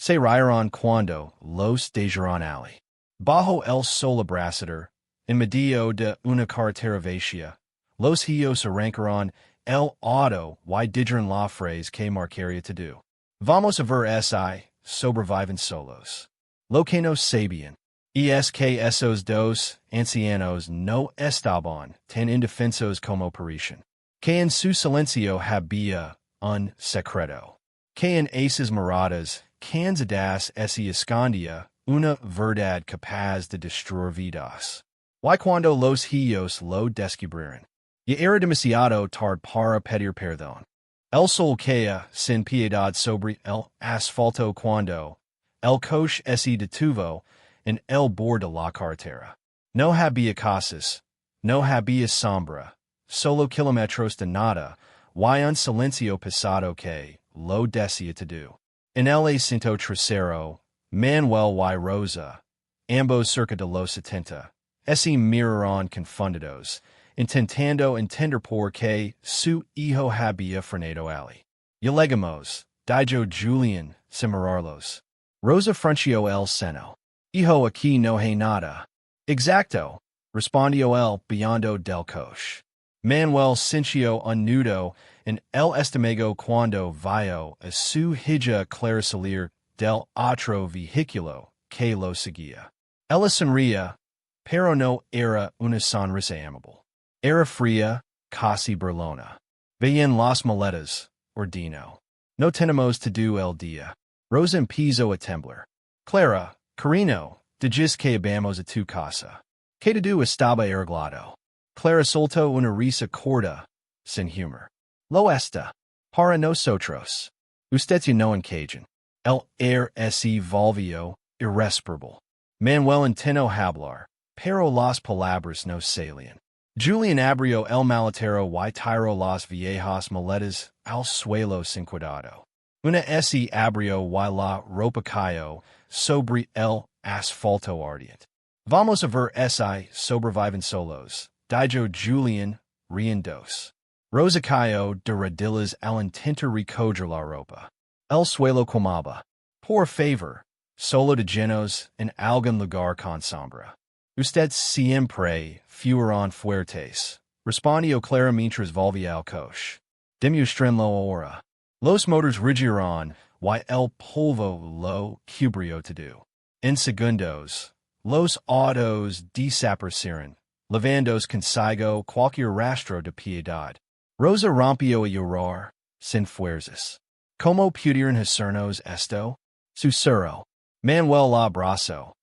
Se rieron cuando los dejaron ali. Bajo el sol abrasador, en medio de una carretera vacía, los giros arrancaron el auto y dijeron la frase que marcaría todo. Vamos a ver si sobreviven solos. Lo que no sabían es que esos dos ancianos no estaban tan indefensos como parecían. Que en su silencio había un secreto. Que en esas miradas cansadas se escondía una verdad capaz de destruir vidas. Y cuando los giros lo descubrieron, ya era demasiado tarde para pedir perdón. El sol caía sin piedad sobre el asfalto cuando el coche se detuvo en el borde de la carretera. No había casas, no había sombra, solo kilómetros de nada, y un silencio pesado que lo decía todo. En el asiento trasero, Manuel y Rosa, ambos cerca de los 70, se miraron confundidos, intentando entender por qué su hijo había frenado ali. Llegamos, dijo Julián, sin mirarlos. Rosa frunció el seno. Hijo, aquí no hay nada. Exacto, respondió él, bajando del coche. Manuel sintió un nudo en el estómago cuando vio a su hija clara salir del otro vehículo que lo seguía. Ella sonría, pero no era una sonrisa amable. Era fría, casi burlona. Veían las maletas, ordinó. No tenemos todo el día. Rosa empezó a temblar. Clara, cariño, dijiste que habíamos a tu casa. Que todo estaba arreglado. Clara soltó una risa corta, sin humor. Lo está. Para nosotros. Usted ya no encajan. El air se volvió irrespirable. Manuel intentó hablar, pero las palabras no salían. Julián abrió el maletero y tiró las viejas maletas al suelo sin cuidado. Una se abrió y la ropa cayó sobre el asfalto ardiente. Vamos a ver si sobreviven solos, dijo Julián, riéndose. Rosa cayó de rodillas al intentar recoger la ropa. El suelo quemaba. Por favor, solo de llenos en algún lugar con sombra. Usted siempre fueron fuertes, respondió Clara mientras volvía al coche. Demuéstrenlo ahora. Los motores rugieron y el polvo lo cubrió todo. En segundos, los autos desaparecieron, llevándose consigo cualquier rastro de piedad. Rosa rompió a llorar, sin fuerzas. ¿Cómo pudieron hacernos esto? Susurró. Manuel la abrazó.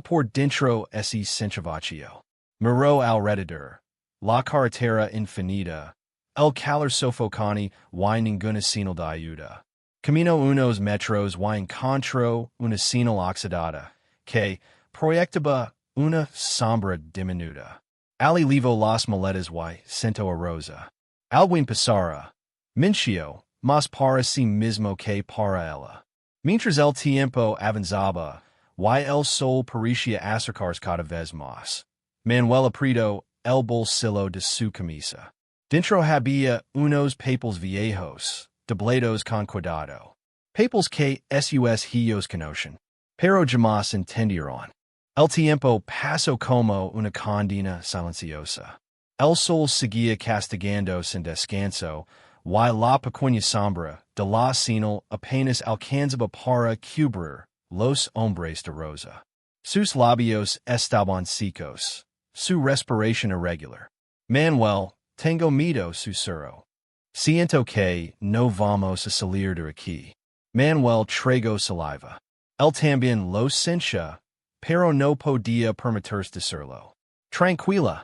Por dentro se sentia miró alrededor. La carretera infinita. El calor sofocante y ninguna señal de ayuda. Camino unos metros y encontró una señal oxidada, que proyectaba una sombra diminuta. Ali levó las maletas y sentó a Rosa. Alguien pasara. Minció, más para sí mismo que para ella. Mientras el tiempo avanzaba, y el sol parecía acercarse cada vez más. Manuel apretó el bolsillo de su camisa. Dentro había unos papeles viejos, doblados con cuidado. Papeles que sus hijos conocen, pero jamás entendieron. El tiempo pasó como una condena silenciosa. El sol seguía castigando sin descanso, y la pequeña sombra de la señal apenas alcanzaba para cubrir los hombres de Rosa. Sus labios estaban secos, su respiración irregular. Manuel, tengo miedo, susurró. Siento que no vamos a salir de aquí. Manuel tragó saliva. Él también lo sentía, pero no podía permitirse decirlo. Tranquila.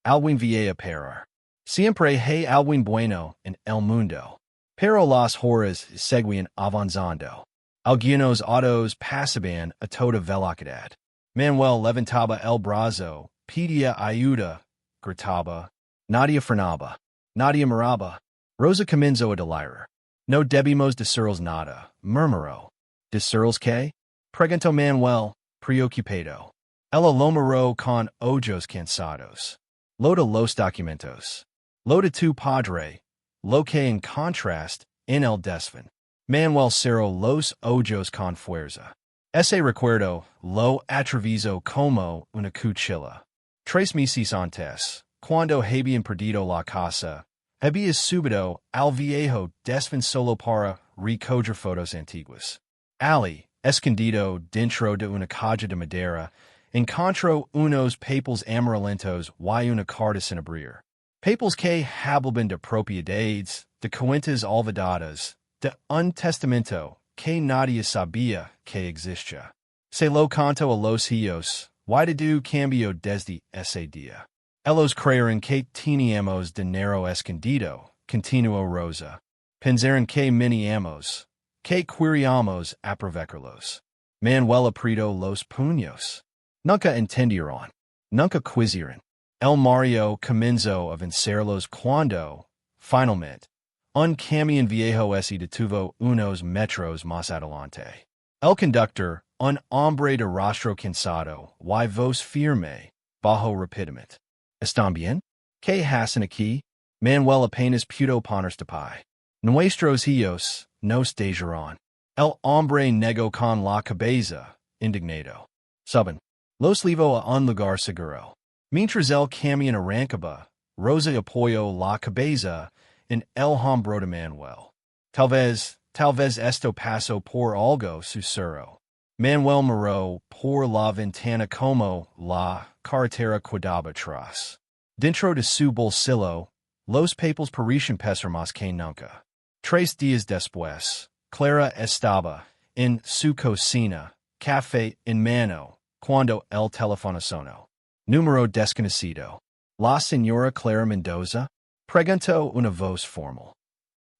Alguien vía parar. Siempre hay alguien bueno en el mundo. Pero las horas seguían avanzando. Algunos autos pasaban a toda velocidad. Manuel levantaba el brazo, pedía ayuda, gritaba. Nadie frenaba. Nadie miraba. Rosa comenzó a delirar. No debimos decirles nada, murmuró. ¿Decirles qué? Preguntó Manuel, preocupado. Ella lo miró con ojos cansados. Lo de los documentos. Lo de tu padre. Lo que en contrast, en el desván. Manuel Cerro los ojos con fuerza. Ese recuerdo lo atravieso como una cuchilla. Tres meses antes, cuando habían perdido la casa, había subido al viejo desván solo para recoger fotos antiguas. Ali, escondido dentro de una caja de madera, encontró unos papeles amarillentos y una carta sin abrir. Papeles que hablaban de propiedades, de cuentas olvidadas, de un testamento que nadie sabía que existía. Se lo contó a los hijos, y todo cambió desde ese día. Ellos creyeron que teníamos dinero escondido, continuó Rosa. Pensaron que miníamos, que queríamos aprovecharlos. Manuel apretó los puños. Nunca entendieron. Nunca quisieron. El Mario comenzó a vencerlos cuando, finalmente, un camión viejo se detuvo unos metros más adelante. El conductor, un hombre de rostro cansado y voz firme, bajó rápidamente. ¿Están bien? ¿Qué hacen aquí? Manuel apenas pudo ponerse de pie. Nuestros hijos nos dejaron. El hombre negó con la cabeza, indignado. Suben. Los llevó a un lugar seguro. Mientras el camión arrancaba, Rosa apoyó la cabeza en el hombro de Manuel. Tal vez esto pasó por algo susurró. Manuel miró por la ventana como la carretera quedaba atrás. Dentro de su bolsillo, los papeles parecían pesar más que nunca. 3 días después, Clara estaba en su cocina, café en mano, cuando el teléfono sonó. Número desconocido. ¿La señora Clara Mendoza? Preguntó una voz formal.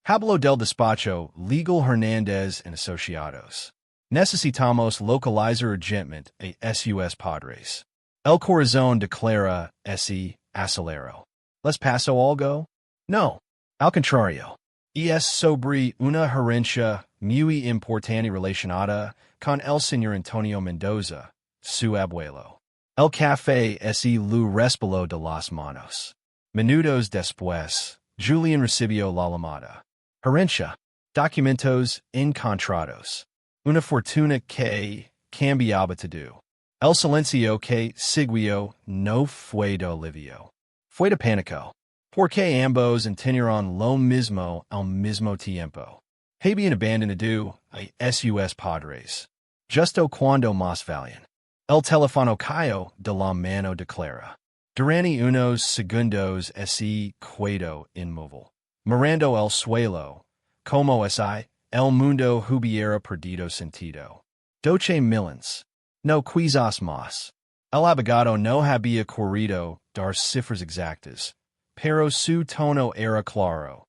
Habló del despacho Legal Hernández and Asociados. Necesitamos localizar urgentemente a sus padres. El corazón de Clara se aceleró. ¿Les pasó algo? No. Al contrario. Y es sobre una herencia muy importante relacionada con el señor Antonio Mendoza, su abuelo. El café se lo resbaló de las manos. Minutos después, Julián recibió la llamada. Herencia. Documentos encontrados. Una fortuna que cambiaba todo. El silencio que siguió no fue de alivio. Fue de pánico. Porque ambos entendieron lo mismo al mismo tiempo. Habían abandonado a sus padres. Justo cuando más valían. El teléfono cayó de la mano de Clara. Durante unos segundos se quedó inmóvil. Mirando el suelo, como si el mundo hubiera perdido sentido. 12 millones. No quizás más. El abogado no había querido dar cifras exactas, pero su tono era claro.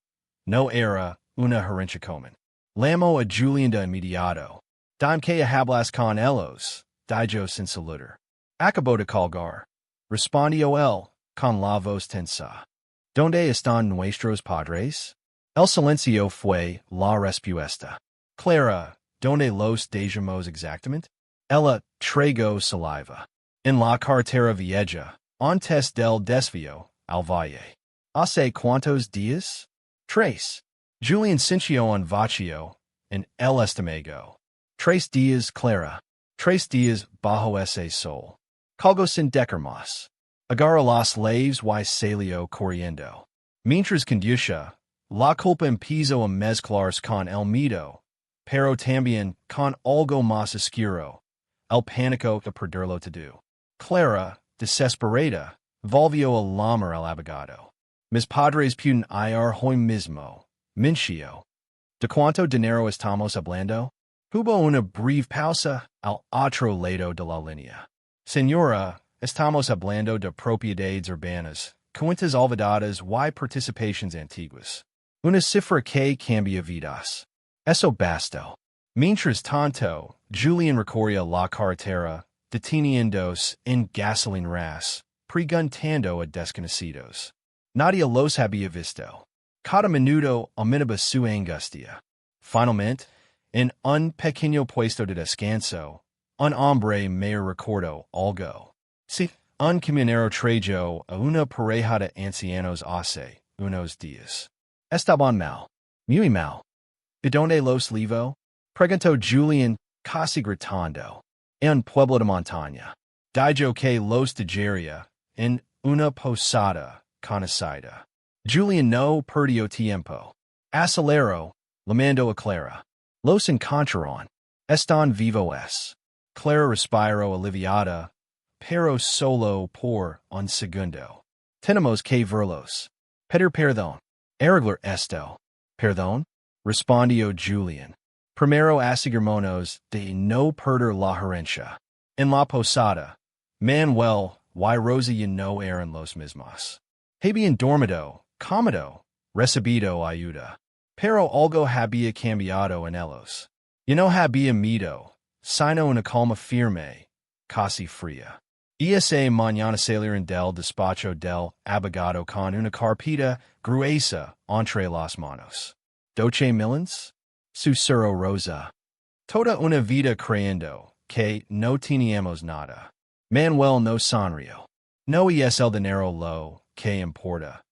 No era una herencia común. Llamó a Julián de inmediato. Dime que hablas con ellos, dijo sin saludar. Acabó de colgar. Respondió él, con la voz tensa. ¿Dónde están nuestros padres? El silencio fue la respuesta. Clara, ¿dónde los dejamos exactamente? Ella tragó saliva. En la carretera vieja, antes del desafío, al valle. ¿Hace cuántos días? 3. Julián sintió un vacío en el estómago. 3 días, Clara. 3 días bajo ese sol. Colgo sin decir más. Agarró las llaves y salió corriendo. Mientras conducía, la culpa empezó a mezclarse con el miedo, pero también con algo más oscuro, el pánico de perderlo todo. Clara, desesperada, volvió a llamar al abogado. Mis padres pueden ir hoy mismo, minció. ¿De cuánto dinero estamos hablando? Hubo una breve pausa al otro lado de la línea. Señora, estamos hablando de propiedades urbanas, cuentas olvidadas y participaciones antiguas. Una cifra que cambia vidas. Eso bastó. Mientras tanto, Julián recorría la carretera, deteniéndose en gasoline ras, preguntando a desconocidos. Nadie los había visto. Cada minuto aumentaba su angustia. Finalmente, en un pequeño puesto de descanso, un hombre me recordó algo. Sí, un camionero trajo a una pareja de ancianos hace unos días. Estaban mal, muy mal. Idonde los levo? Preguntó Julian, casi gritando. En pueblo de montaña. Dijo que los dejaría en una posada conocida. Julian no perdió tiempo. Aceleró, llamando a Clara. Los encontraron. Están vivos. Clara respiró aliviada, pero solo por un segundo. Tenemos que verlos. Pedir perdón. Arreglar esto. Perdón? Respondió Julian. Primero asegurarnos de no perder la herencia. En la posada, Manuel y Rosa y no eran los mismos. Habían dormido, comido, recibido ayuda. Pero algo había cambiado en ellos. Y no había miedo, sino una calma firme, casi fría. Esa mañana salieron del despacho del abogado con una carpeta gruesa entre las manos. ¿12 millones? Susurró Rosa. Toda una vida creyendo que no teníamos nada. Manuel no sonrió. No es el dinero lo que importa.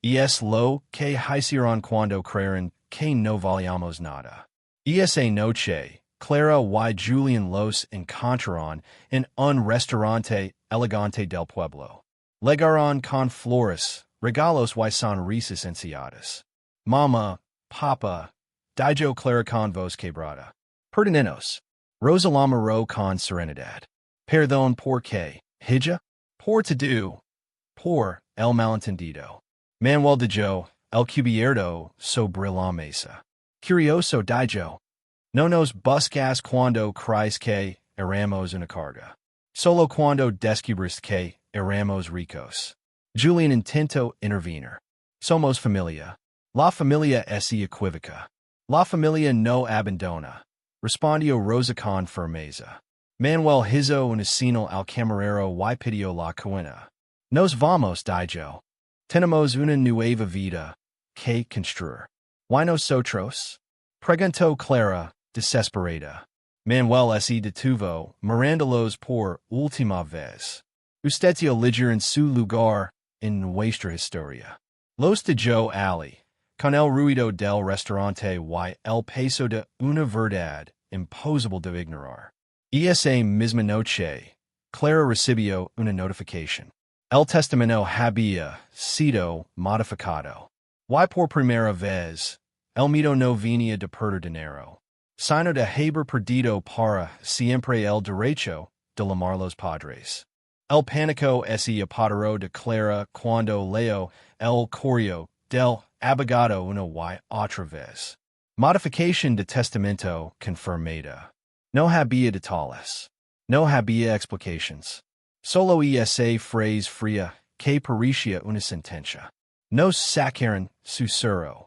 Es lo que hicieron cuando creyeron que no valíamos nada. Esa noche, Clara y Julian los encontraron en un restaurante elegante del pueblo. Llegaron con flores, regalos y sonrisas enseñadas. Mama, papa, dijo Clara con voz quebrada. Perdonenos. Rosa la miró con serenidad. Perdón por qué, hija? Por todo. Por el malentendido. Manuel dijo, el cubierto sobre la mesa. Curioso dijo. No nos buscas cuando crees que éramos una carga. Solo cuando descubriste que éramos ricos. Julian intentó intervenir. Somos familia. La familia es equívoca. La familia no abandona. Respondió Rosa con firmeza. Manuel hizo una señal al camarero y pidió la cuenta. Nos vamos, dijo. Tenemos una nueva vida que construir. ¿Y nosotros? Preguntó Clara, desesperada. Manuel se detuvo, mirándolos por última vez. Usted se elegir en su lugar en nuestra historia. Los dejó Ali, con el ruido del restaurante y el peso de una verdad imposible de ignorar. Esa misma noche, Clara recibió una notificación. El testamento había sido modificado. Y por primera vez, el miedo no venía de perder dinero, sino de haber perdido para siempre el derecho de llamar los padres. El pánico se apoderó de Clara cuando leyó el correo del abogado una y otra vez. Modificación de testamento confirmada. No había detalles. No había explications. Solo esa frase fría que parecía una sentencia. Nos sacaron, susurró.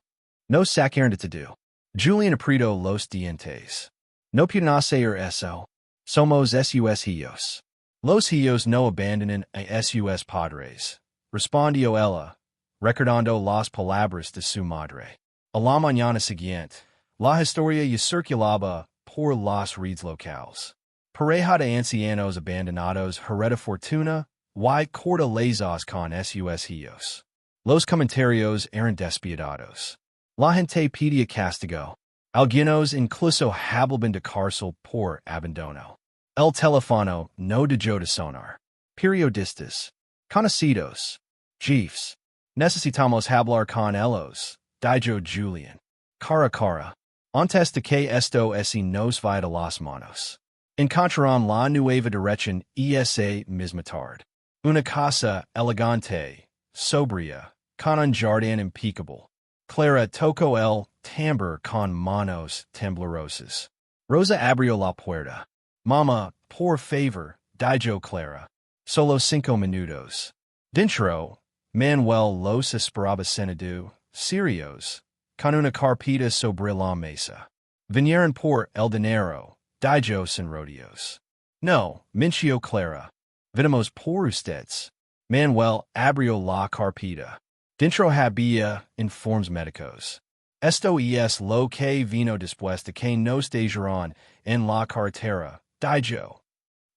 Nos sacaron de todo. Julian apretó los dientes. No pueden hacer eso. Somos sus hijos. Los hijos no abandonan a sus padres. Respondió ella, recordando las palabras de su madre. A la mañana siguiente, la historia ya circulaba por las redes locales. Pareja de ancianos abandonados hereda fortuna y corta lazos con sus hijos. Los comentarios eran despiadados. La gente pedía castigo. Algunos incluso hablaban de cárcel por abandono. El teléfono no dejó de sonar. Periodistas, conocidos, chiefs. Necesitamos hablar con ellos, dijo Julian. Cara a cara. Antes de que esto se nos vaya de las manos. Encontraron la nueva dirección esa misma tarde. Una casa elegante, sobria, con un jardín impecable. Clara tocó el timbre con manos temblorosas. Rosa abrió la puerta. Mama, por favor, dijo Clara. Solo 5 minutos. Dentro, Manuel los esperaba sentado, serios, con una carpeta sobre la mesa. Vinieron por el dinero, dijo sin rodeos. No, mintió Clara. Venimos por ustedes. Manuel abrió la carpeta. Dentro había informes médicos. Esto es lo que vino después de que nos dejaron en la carretera, dijo.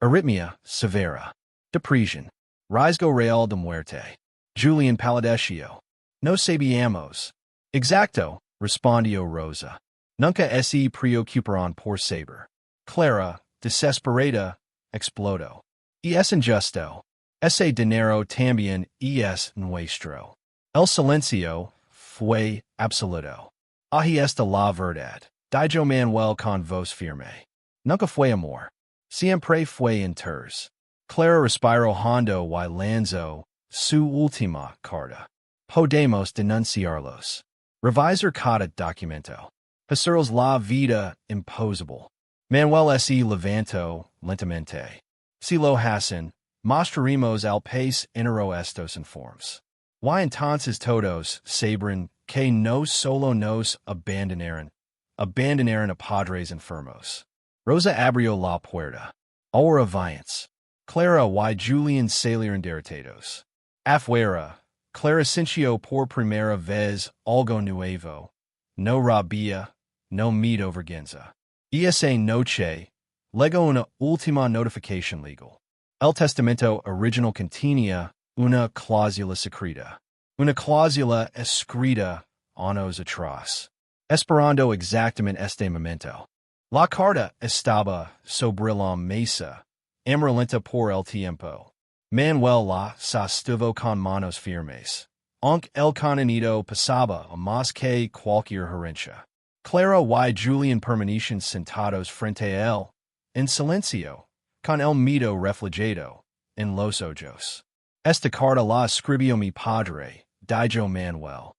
Arritmia severa. Depresión. Riesgo real de muerte. Julian palideció. No sabíamos. Exacto, respondió Rosa. Nunca se preocuparon por saber. Clara, desesperada, explodo. Es injusto. Ese dinero también es nuestro. El silencio fue absoluto. Ahí está la verdad. Dijo Manuel con voz firme. Nunca fue amor. Siempre fue interés. Clara respiró hondo y lanzó su última carta. Podemos denunciarlos. Revisar cada documento. Hacerles la vida imposible. Manuel se levantó lentamente. Si lo hacen, mostraremos al país entero estos informes. Y entonces todos sabrán que no solo nos abandonaron a padres enfermos. Rosa abrió la puerta. Ahora vayamos. Clara y Julián salieron derrotados. Afuera, Clara sintió por primera vez algo nuevo. No rabia, no miedo vergüenza. Esa noche, legó una última notificación legal. El testamento original contenía una cláusula secreta. Una cláusula escrita años atrás. Esperando exactamente este momento. La carta estaba sobre la mesa, amarillenta por el tiempo. Manuel la sostuvo con manos firmes. Aunque el contenido pasaba a más que cualquier gerencia. Clara y Julián permanecían sentados frente a él, en silencio, con el miedo reflejado en los ojos. Esta carta la escribió mi padre, dijo Manuel.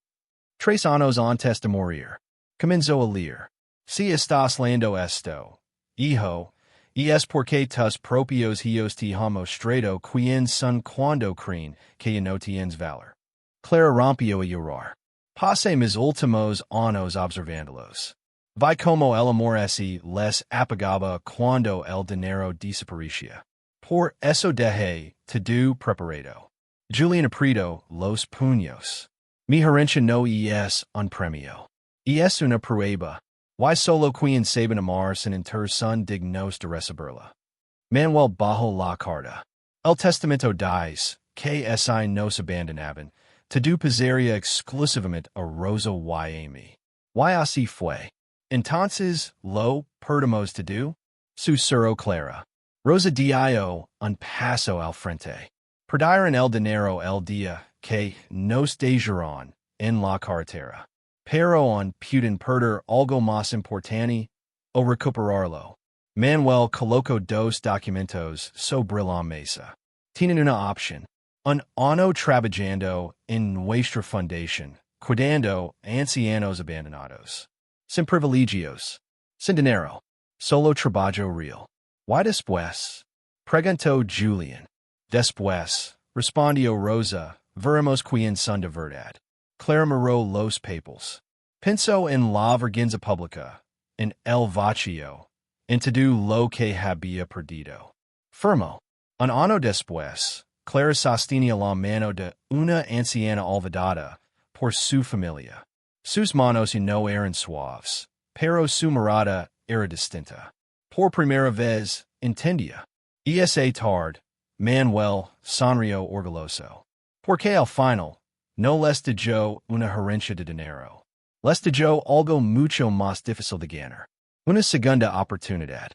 3 años antes de morir. Comenzó a leer. Si estás leyendo esto, hijo, y es porque tus propios hijos te han mostrado quién son cuando creen que no tienes valor. Clara rompió a llorar. Pasé mis últimos años observándolos. Vi como el amor se les apagaba cuando el dinero desaparecía. Por eso dejé todo preparado. Julián apretó los puños. Mi herencia no es un premio. Es una prueba. Y solo quien saben amar sin enter son dignos de recibirla. Manuel bajó la carta. El testamento dice que si nos abandonaban, todo pasaría exclusivamente a Rosa y a mí. Y así fue. Entonces, lo perdimos todo. Susurró Clara. Rosa dio un paso al frente. Perdieron el dinero el día que nos dejaron en la carretera. Pero no pueden perder algo más importante o recuperarlo. Manuel colocó 2 documentos sobre la mesa. Tienen una opción. Un año trabajando en nuestra fundación, cuidando ancianos abandonados. Sin privilegios. Sin dinero. Solo trabajo real. ¿Y después? Preguntó Julián. Después, respondió Rosa, veremos quién son de verdad. Clara miró los papeles. Pensó en la vergüenza pública, en el vacío, en todo lo que había perdido. Firmó. Un año después, Clara sostenía la mano de una anciana olvidada por su familia. Sus manos no eran suaves, pero su mirada era distinta. Por primera vez, entendía. Esa tarde, Manuel sonrió orgulloso. Porque al final, no les dio una herencia de dinero. Les dio algo mucho más difícil de ganar. Una segunda oportunidad.